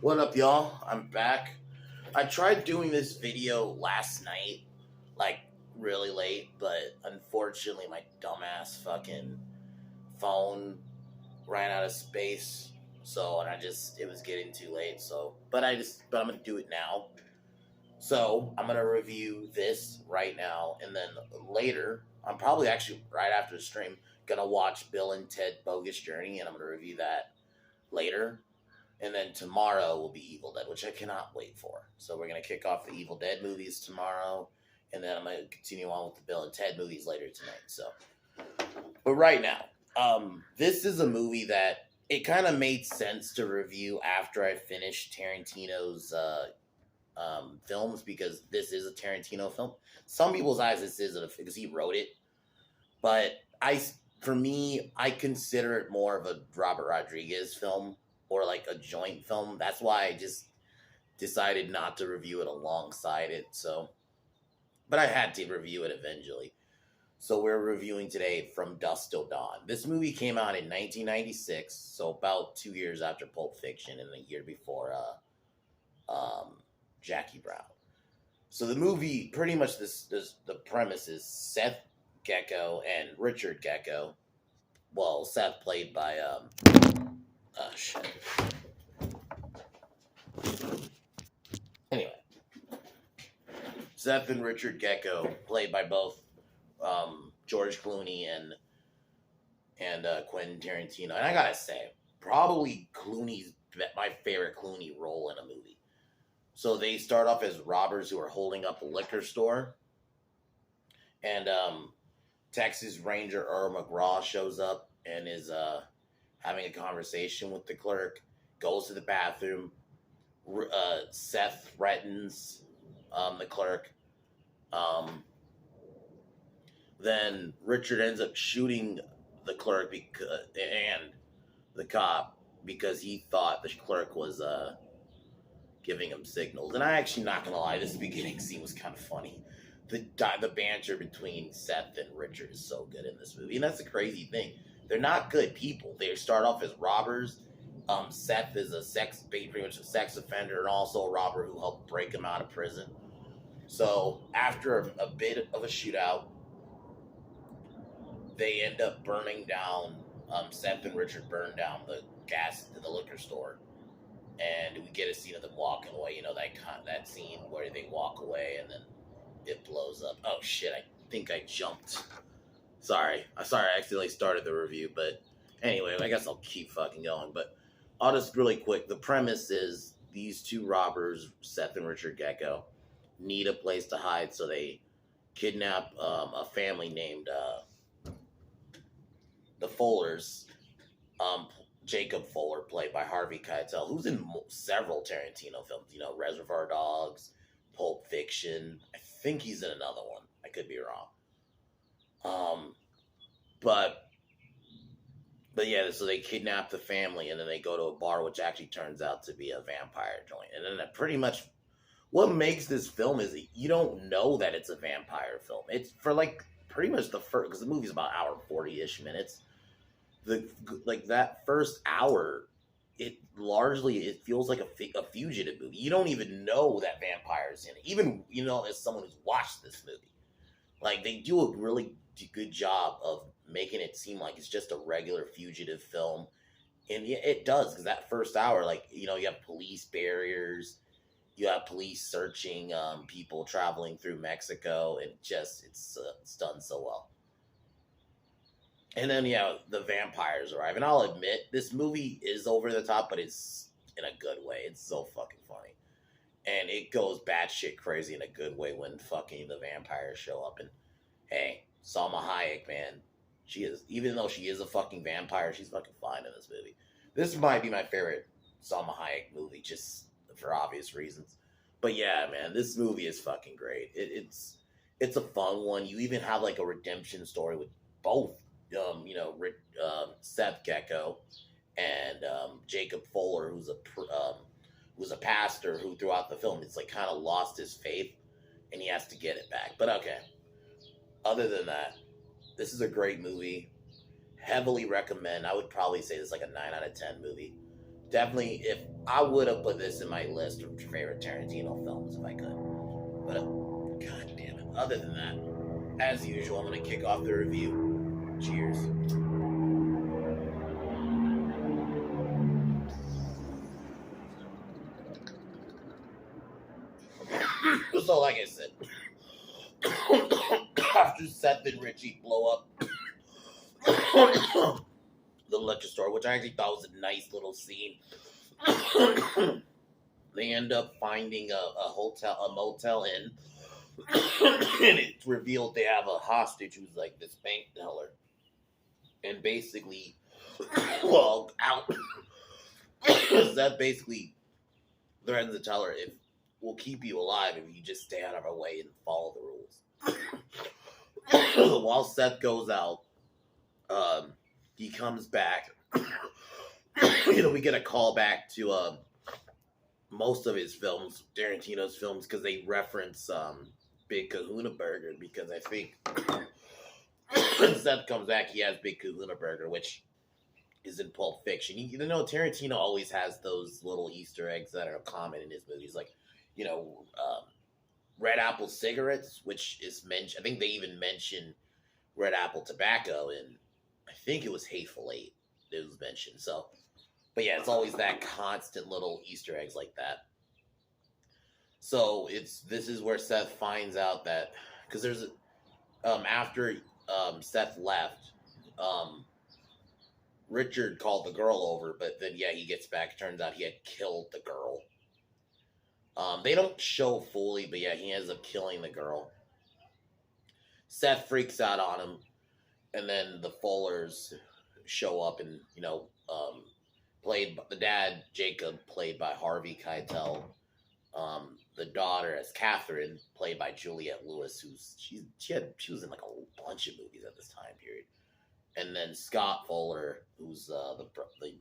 What up, y'all? I'm back. I tried doing this video last night, like really late, but unfortunately, my dumbass fucking phone ran out of space. So, and it was getting too late. But I'm gonna do it now. So, I'm gonna review this right now, and then later, I'm probably actually right after the stream, gonna watch Bill and Ted Bogus Journey, and I'm gonna review that later. And then tomorrow will be Evil Dead, which I cannot wait for. So we're gonna kick off the Evil Dead movies tomorrow, and then I'm gonna continue on with the Bill and Ted movies later tonight. So, but right now, this is a movie that it kind of made sense to review after I finished Tarantino's films because this is a Tarantino film. Some people's eyes, this isn't because he wrote it, but for me, I consider it more of a Robert Rodriguez film or like a joint film. That's why I just decided not to review it alongside it. So, but I had to review it eventually. So we're reviewing today From Dusk Till Dawn. This movie came out in 1996, so about 2 years after Pulp Fiction and a year before Jackie Brown. So the movie, pretty much the premise is Seth Gecko and Richard Gecko. Well, Seth played by shit. Anyway, Seth and Richard Gecko, played by both George Clooney and Quentin Tarantino. And I gotta say, probably Clooney's my favorite Clooney role in a movie. So they start off as robbers who are holding up a liquor store, and Texas Ranger Earl McGraw shows up and is having a conversation with the clerk. Goes to the bathroom. Seth threatens the clerk. Then Richard ends up shooting the clerk and the cop because he thought the clerk was giving him signals. And I actually, not gonna lie, this beginning scene was kind of funny. The banter between Seth and Richard is so good in this movie, and that's the crazy thing. They're not good people. They start off as robbers. Seth is pretty much a sex offender, and also a robber who helped break him out of prison. So after a bit of a shootout, they end up burning down. Seth and Richard burn down the liquor store, and we get a scene of them walking away. You know that scene where they walk away and then it blows up. Oh shit! I think I jumped. Sorry, I accidentally started the review, but anyway, I guess I'll keep fucking going. But I'll just really quick. The premise is these two robbers, Seth and Richard Gecko, need a place to hide, so they kidnap a family named the Fullers. Jacob Fuller, played by Harvey Keitel, who's in several Tarantino films. You know, Reservoir Dogs, Pulp Fiction. I think he's in another one. I could be wrong. But yeah, so they kidnap the family and then they go to a bar, which actually turns out to be a vampire joint. And then pretty much what makes this film is that you don't know that it's a vampire film. It's for like pretty much the first, because the movie's about an hour 40-ish minutes. That first hour, it feels like a fugitive movie. You don't even know that vampires in it. Even, as someone who's watched this movie, like they do a really good job of making it seem like it's just a regular fugitive film. And it does, because that first hour, you have police barriers, you have police searching people traveling through Mexico, and it's done so well. And then, the vampires arrive. And I'll admit, this movie is over the top, but it's in a good way. It's so fucking funny. And it goes batshit crazy in a good way when fucking the vampires show up. And, hey, Salma Hayek, man, even though she is a fucking vampire, she's fucking fine in this movie. This might be my favorite Salma Hayek movie, just for obvious reasons. But yeah, man, this movie is fucking great. It's a fun one. You even have, like, a redemption story with both Seth Gecko and Jacob Fuller, who's a pastor who throughout the film it's like kind of lost his faith and he has to get it back. But okay, other than that, this is a great movie. Heavily recommend. I would probably say this is like a 9 out of 10 movie. Definitely, if I would have put this in my list of favorite Tarantino films if I could. But god damn it. Other than that, as usual, I'm gonna kick off the review. Cheers. So, like I said, after Seth and Richie blow up the liquor store, which I actually thought was a nice little scene, they end up finding a motel inn, and it's revealed they have a hostage who's like this bank teller, and basically, well, out. Seth basically threatens to tell her if we'll keep you alive if you just stay out of our way and follow the rules. While Seth goes out, he comes back. We get a call back to most of his films, Tarantino's films, because they reference Big Kahuna Burger. Because I think when Seth comes back, he has Big Kahuna Burger, which is in Pulp Fiction. Tarantino always has those little Easter eggs that are common in his movies, like Red Apple cigarettes, which is mentioned. I think they even mention Red Apple tobacco, and I think it was Hateful Eight that was mentioned. So, but yeah, it's always that constant little Easter eggs like that. So this is where Seth finds out that because there's after Seth left, Richard called the girl over, but then he gets back. Turns out he had killed the girl. They don't show fully, but he ends up killing the girl. Seth freaks out on him, and then the Fullers show up, and played the dad Jacob, played by Harvey Keitel. The daughter as Catherine, played by Juliette Lewis, she was in like a bunch of movies at this time period. And then Scott Fuller, who's the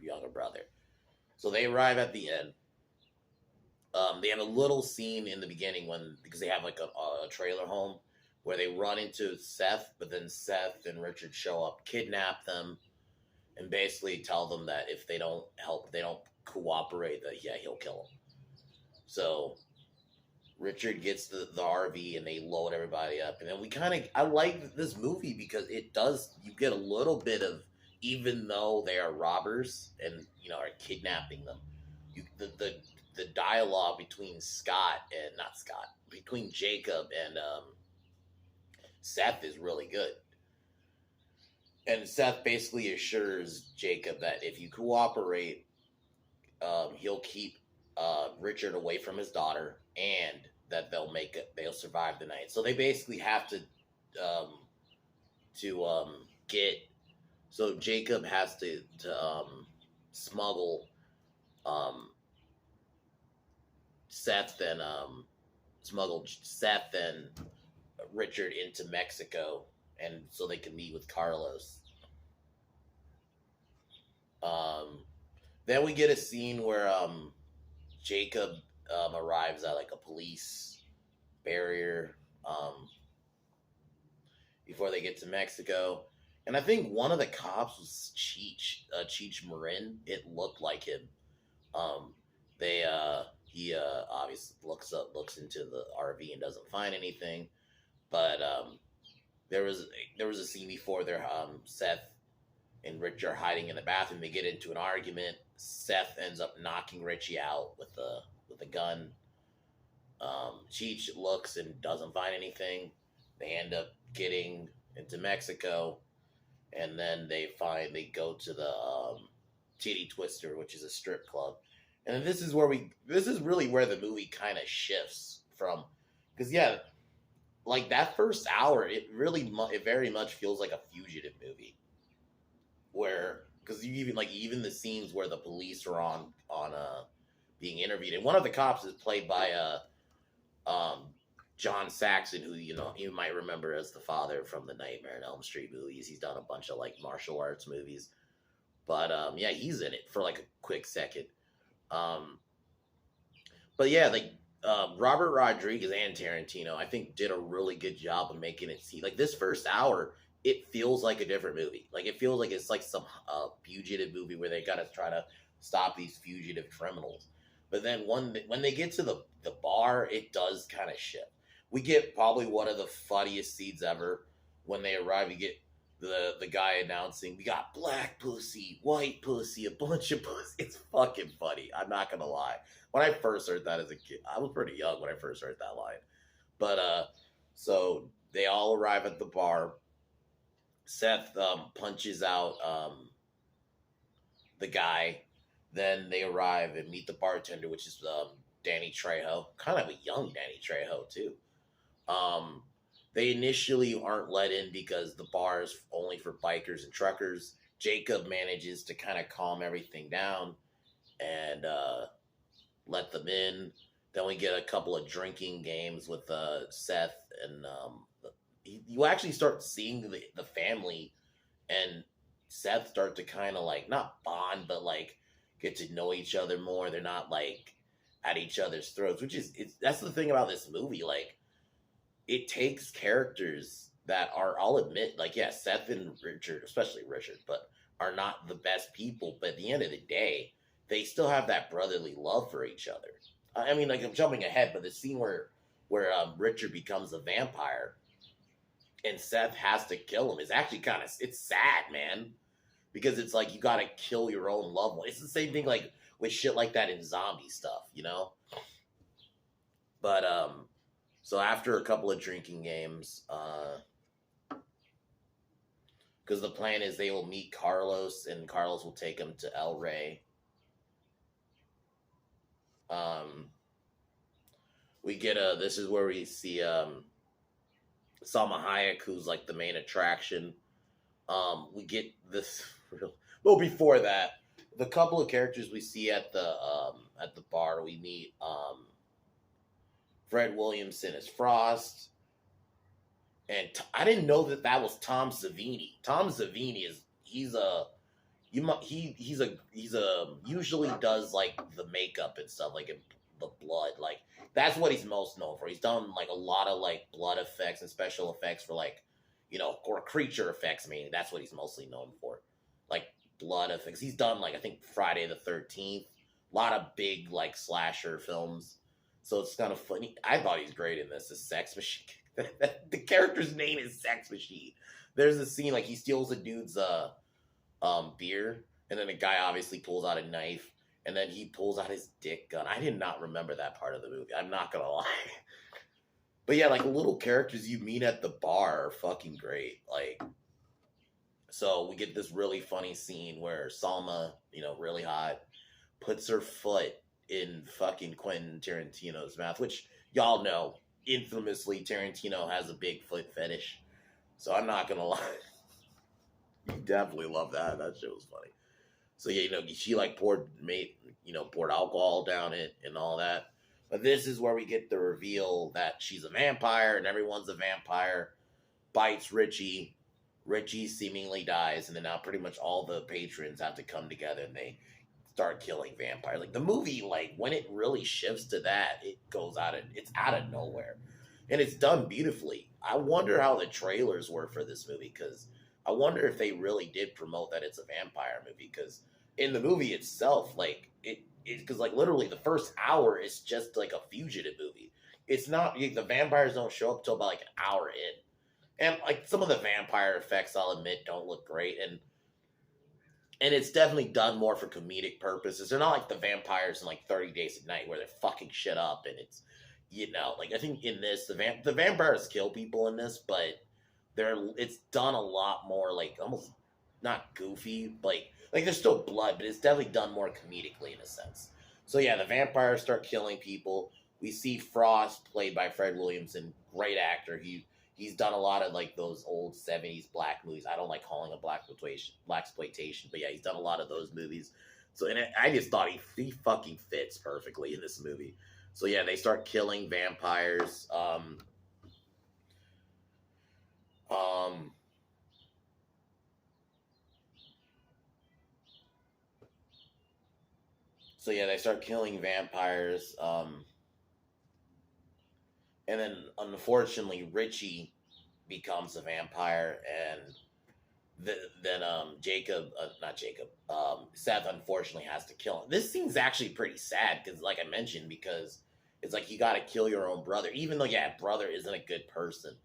younger brother. So they arrive at the end. They have a little scene in the beginning because they have like a trailer home where they run into Seth, but then Seth and Richard show up, kidnap them, and basically tell them that if they don't help, they don't cooperate, that he'll kill them. So Richard gets the RV and they load everybody up, and then I like this movie because you get a little bit of, even though they are robbers and are kidnapping them, the dialogue between between Jacob and Seth is really good. And Seth basically assures Jacob that if you cooperate, he'll keep Richard away from his daughter, and that they'll survive the night. So they basically have to get. So Jacob has to smuggle Seth and Richard into Mexico, and so they can meet with Carlos. Then we get a scene where Jacob arrives at like a police barrier before they get to Mexico. And I think one of the cops was Cheech Marin. It looked like him. He obviously looks into the RV and doesn't find anything. But there was a scene before there. Seth and Rich are hiding in the bathroom. They get into an argument. Seth ends up knocking Richie out with a gun. Cheech looks and doesn't find anything. They end up getting into Mexico, and then they go to the Titty Twister, which is a strip club. And this is really where the movie kind of shifts from, because like that first hour, it very much feels like a fugitive movie, where because even the scenes where the police are on being interviewed, and one of the cops is played by John Saxon, who you might remember as the father from the Nightmare on Elm Street movies. He's done a bunch of like martial arts movies, but he's in it for like a quick second. Robert Rodriguez and Tarantino, I think, did a really good job of making it seem like this first hour. It feels like a different movie. Like it feels like it's like some fugitive movie where they got to try to stop these fugitive criminals. But then when they get to the bar, it does kind of shift. We get probably one of the funniest scenes ever when they arrive. You get the guy announcing, "We got black pussy, white pussy, a bunch of pussy." It's fucking funny. I'm not gonna lie. When I first heard that as a kid, I was pretty young when I first heard that line. But so they all arrive at the bar. Seth punches out the guy. Then they arrive and meet the bartender, which is Danny Trejo, kind of a young Danny Trejo too. Um, they initially aren't let in because the bar is only for bikers and truckers. Jacob manages to kind of calm everything down and let them in. Then we get a couple of drinking games with Seth, and you actually start seeing the family and Seth start to kind of like not bond, but like get to know each other more. They're not like at each other's throats, which is that's the thing about this movie. Like it takes characters that are, I'll admit, like yeah, Seth and Richard, especially Richard, but are not the best people. But at the end of the day, they still have that brotherly love for each other. I mean, like I'm jumping ahead, but the scene where Richard becomes a vampire and Seth has to kill him is actually kind of it's sad, man, because it's like you got to kill your own loved one. It's the same thing like with shit like that in zombie stuff, you know. But so after a couple of drinking games, because the plan is they will meet Carlos and Carlos will take him to El Rey. We get this is where we see Salma Hayek, who's like the main attraction. We get this well before that, the couple of characters we see at the bar, we meet Fred Williamson as Frost, and I didn't know that was Tom Savini. Tom Savini is he's a usually does like the makeup and stuff, like the blood, like that's what he's most known for. He's done like a lot of like blood effects and special effects for like, you know, or creature effects. I mean, that's what he's mostly known for, like blood effects. He's done like I think Friday the 13th, a lot of big like slasher films. So it's kind of funny. I thought he's great in this. The Sex Machine. The character's name is Sex Machine. There's a scene like he steals a dude's beer, and then a guy obviously pulls out a knife, and then he pulls out his dick gun. I did not remember that part of the movie. I'm not gonna lie. But yeah, like little characters you meet at the bar are fucking great. Like, so we get this really funny scene where Salma, you know, really hot, puts her foot in fucking Quentin Tarantino's mouth, which y'all know, infamously, Tarantino has a big foot fetish. So I'm not gonna lie. You definitely love that. That shit was funny. So yeah, you know, she like poured alcohol down it and all that. But this is where we get the reveal that she's a vampire and everyone's a vampire. Bites Richie. Richie seemingly dies, and then now pretty much all the patrons have to come together and they start killing vampires. Like the movie, like when it really shifts to that, it's out of nowhere. And it's done beautifully. I wonder how the trailers were for this movie, because I wonder if they really did promote that it's a vampire movie, because in the movie itself, like because like literally the first hour is just like a fugitive movie. It's not the vampires don't show up till about like an hour in, and like some of the vampire effects, I'll admit, don't look great, and it's definitely done more for comedic purposes. They're not like the vampires in like 30 Days of Night where they're fucking shit up, and it's, you know, like I think in this the vampires kill people in this, but it's done a lot more like almost not goofy, like there's still blood, but it's definitely done more comedically in a sense. So yeah, the vampires start killing people. We see Frost, played by Fred Williamson, great actor. He's done a lot of like those old 70s black movies. I don't like calling it black exploitation, but yeah, he's done a lot of those movies. So and I just thought he fucking fits perfectly in this movie. So yeah, they start killing vampires. So yeah, they start killing vampires. And then unfortunately Richie becomes a vampire, and Then Jacob, not Jacob, Seth unfortunately has to kill him. This scene's actually pretty sad because, like I mentioned, because it's like you got to kill your own brother, even though brother isn't a good person.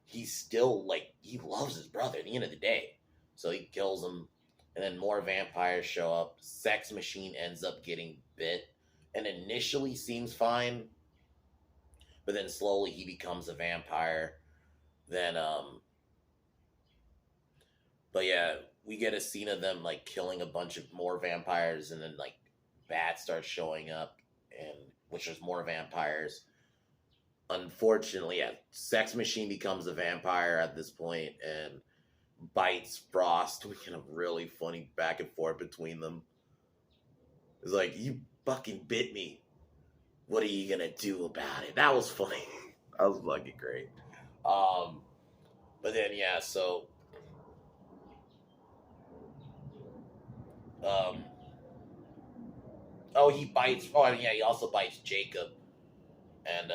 He's still like he loves his brother at the end of the day, so he kills him, and then more vampires show up. Sex Machine ends up getting bit, and initially seems fine, but then slowly he becomes a vampire. Then But yeah, we get a scene of them like killing a bunch of more vampires, and then like bats start showing up, and which is more vampires. Unfortunately, yeah, Sex Machine becomes a vampire at this point and bites Frost. We get a really funny back and forth between them. It's like, you fucking bit me. What are you gonna do about it? That was funny. That was fucking great. Um, but then yeah, so um, oh, he bites. Oh, and yeah, he also bites Jacob, and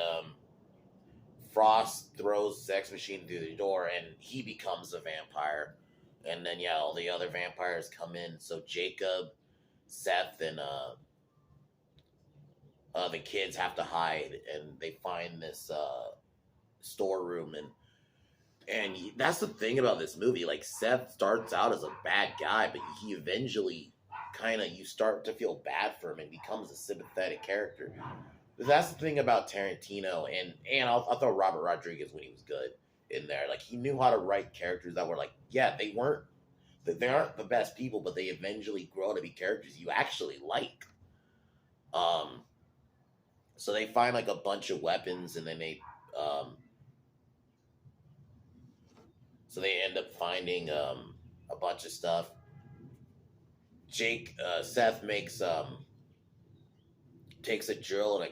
Frost throws Sex Machine through the door, and he becomes a vampire. And then yeah, all the other vampires come in. So Jacob, Seth, and the kids have to hide, and they find this storeroom, and that's the thing about this movie. Like Seth starts out as a bad guy, but he eventually kind of you start to feel bad for him and becomes a sympathetic character. That's the thing about Tarantino, and I'll throw Robert Rodriguez when he was good in there. Like he knew how to write characters that were like, yeah, they aren't the best people, but they eventually grow to be characters you actually like. Um, so they find like a bunch of weapons, and then um, they end up finding a bunch of stuff. Seth takes a drill and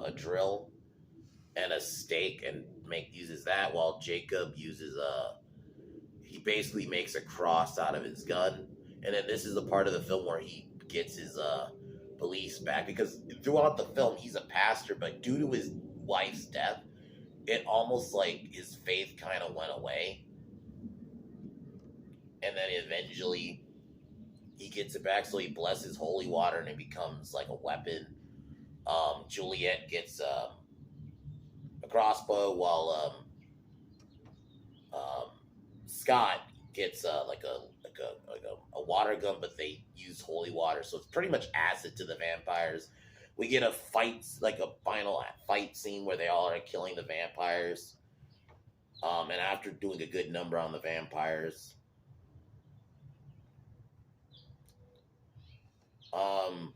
a drill and a stake and uses that, while Jacob uses he basically makes a cross out of his gun. And then this is the part of the film where he gets his beliefs back, because throughout the film he's a pastor, but due to his wife's death, it almost like his faith kind of went away. And then eventually he gets it back, so he blesses holy water and it becomes like a weapon. Juliet gets a crossbow, while Scott gets a water gun, but they use holy water, so it's pretty much acid to the vampires. We get a fight, like a final fight scene where they all are killing the vampires. And after doing a good number on the vampires, um,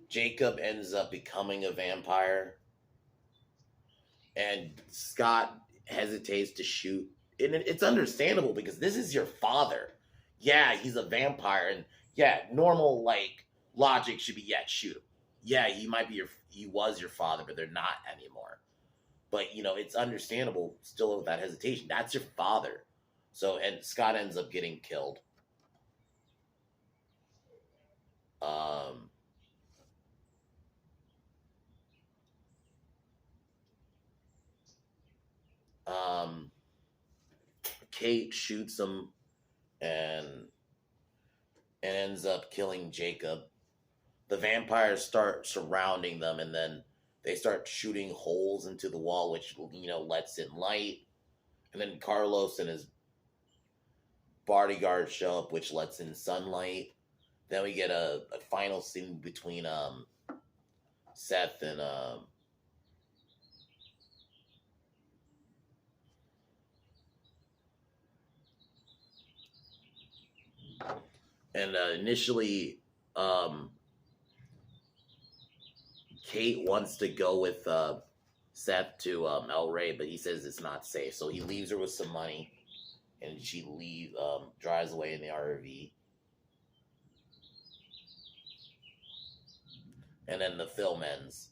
Jacob ends up becoming a vampire, and Scott hesitates to shoot. And it's understandable because this is your father. Yeah, he's a vampire, and yeah, normal like logic should be, yeah, shoot him. Yeah, he was your father, but they're not anymore. But it's understandable still with that hesitation. That's your father. So, and Scott ends up getting killed. Um, um, Kate shoots him and ends up killing Jacob. The vampires start surrounding them, and then they start shooting holes into the wall, which lets in light. And then Carlos and his bodyguard show up, which lets in sunlight. Then we get a final scene between Seth and initially Kate wants to go with Seth to El Rey, but he says it's not safe, so he leaves her with some money, and she drives away in the RV. And then the film ends.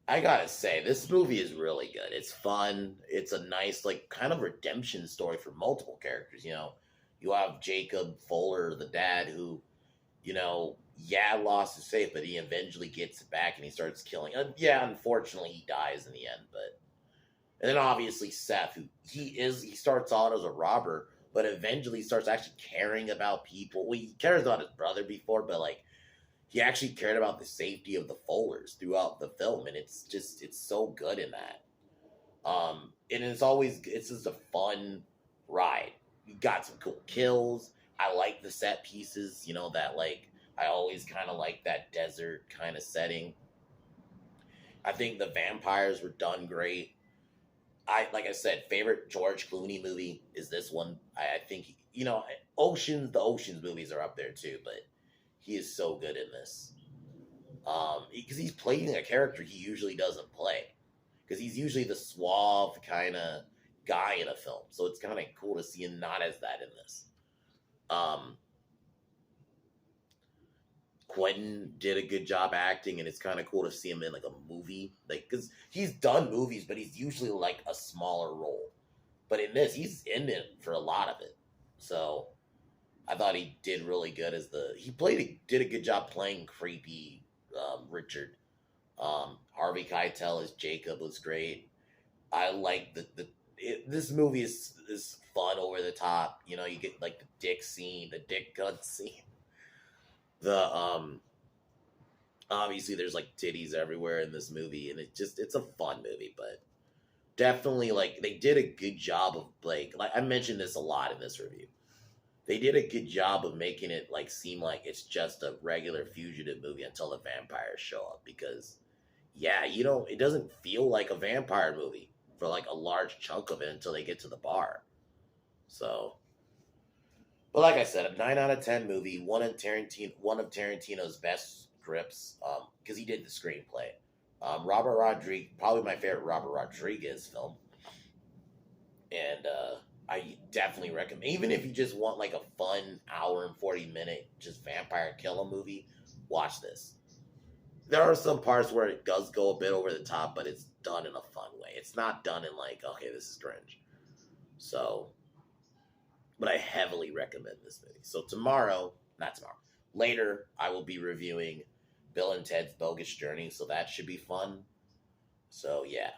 I gotta say, this movie is really good. It's fun. It's a nice, like, kind of redemption story for multiple characters. You have Jacob Fuller, the dad, who, lost his faith, but he eventually gets it back and he starts killing. Yeah, unfortunately, he dies in the end. But and then obviously Seth, who he starts out as a robber, but eventually starts actually caring about people. Well, he cares about his brother before, but like he actually cared about the safety of the Fullers throughout the film, and it's so good in that. And it's just a fun ride. You got some cool kills. I like the set pieces, that like I always kind of like that desert kind of setting. I think the vampires were done great. Like I said, favorite George Clooney movie is this one. I think the Oceans movies are up there too, but he is so good in this. Because he's playing a character he usually doesn't play. Because he's usually the suave kind of guy in a film, so it's kind of cool to see him not as that in this. Um, Quentin did a good job acting, and it's kind of cool to see him in like a movie, like because he's done movies, but he's usually like a smaller role. But in this, he's in it for a lot of it. So I thought he did really good as did a good job playing creepy Richard. Harvey Keitel as Jacob was great. I like this movie is fun over the top. You get like the dick scene, the dick gun scene. The obviously there's like titties everywhere in this movie, and it's a fun movie, but definitely like they did a good job of like I mentioned this a lot in this review. They did a good job of making it like seem like it's just a regular fugitive movie until the vampires show up, because it doesn't feel like a vampire movie for like a large chunk of it until they get to the bar. So, but like I said, a 9 out of 10 movie, one of Tarantino's best scripts, because he did the screenplay. Robert Rodriguez, probably my favorite Robert Rodriguez film, and I definitely recommend. Even if you just want like a fun hour and 40 minute just vampire killer movie, watch this. There are some parts where it does go a bit over the top, but it's done in a fun way. It's not done in like, okay, this is cringe. So, but I heavily recommend this movie. So later, I will be reviewing Bill and Ted's Bogus Journey, so that should be fun. So yeah,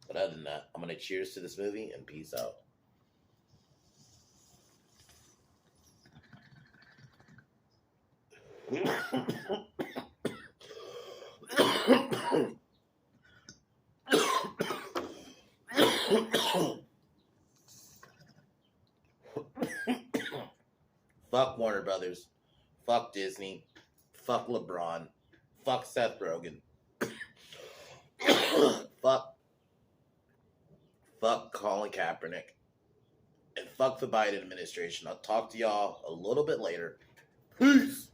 but other than that, I'm gonna cheers to this movie and peace out. Fuck Warner Brothers. Fuck Disney. Fuck LeBron. Fuck Seth Rogen. fuck Colin Kaepernick. And fuck the Biden administration. I'll talk to y'all a little bit later. Peace.